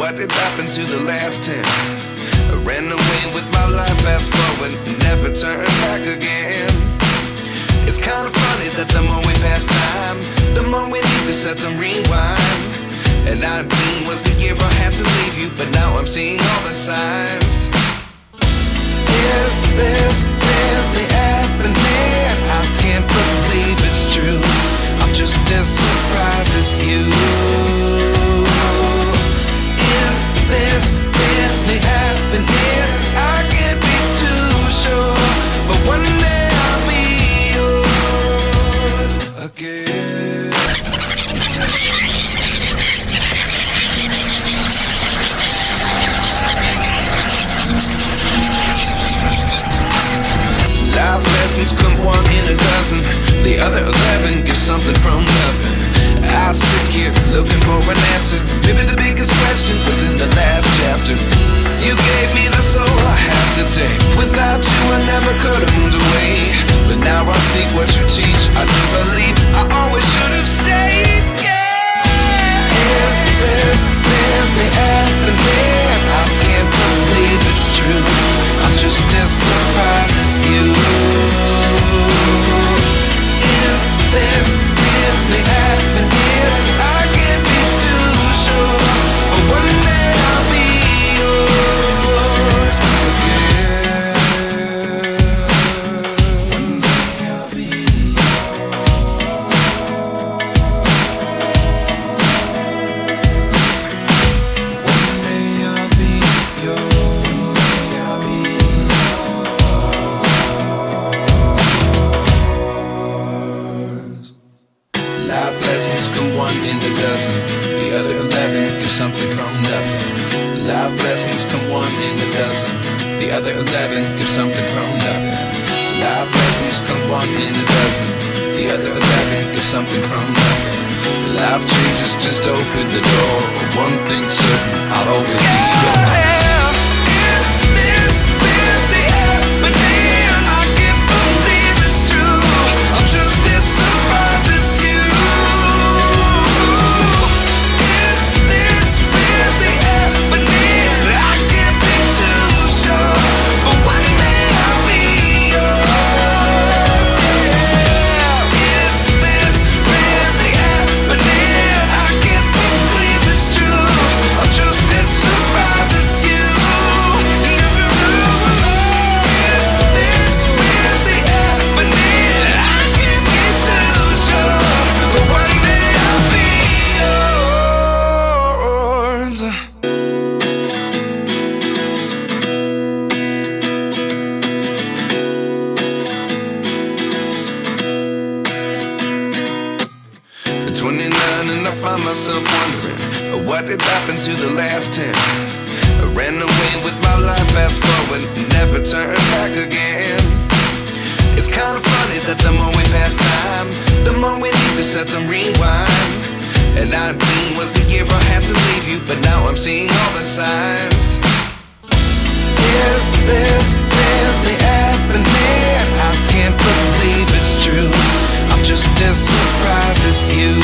What did happen to the last 10? I ran away with my life, fast forward, never turn back again. It's kind of funny that the more we pass time, the more we need to set them rewind. And 19 was the year I had to leave you, but now I'm seeing all the signs. Is this really happening? I can't believe it's true. I'm just as surprised as you. Is this really happening? I can't be too sure, but one day I'll be yours again. Life lessons come one in a dozen. The other 11 give something from nothing. I sit here looking for an answer. Maybe the biggest question was in the last chapter. You gave me the soul I have today. Without you I never could have moved away. But now I see what you teach. I do believe I always should have stayed. Yeah. Is this really happening? I can't believe it's true. I'm just as surprised as you. Is this really happening? I can't be too sure, but one day I'll be yours again. One day I'll be yours. One day I'll be yours. Life lessons come one in a dozen. The other 11 give something from nothing. Life lessons come one in a dozen. The other 11 give something from nothing. Life lessons come one in a dozen. The other 11 give something from nothing. Life changes just open the door. One thing's certain, I'll always be yours. Is this really happening? I can't believe it's true. I'm just as surprised as you. And I find myself wondering, what did happen to the last 10? I ran away with my life, fast forward, never turn back again. It's kind of funny that the more we pass time, the more we need to set them rewind. And 19 was the year I had to leave you, but now I'm seeing all the signs. Is this really happening? I can't believe it's true. I'm just as surprised as you.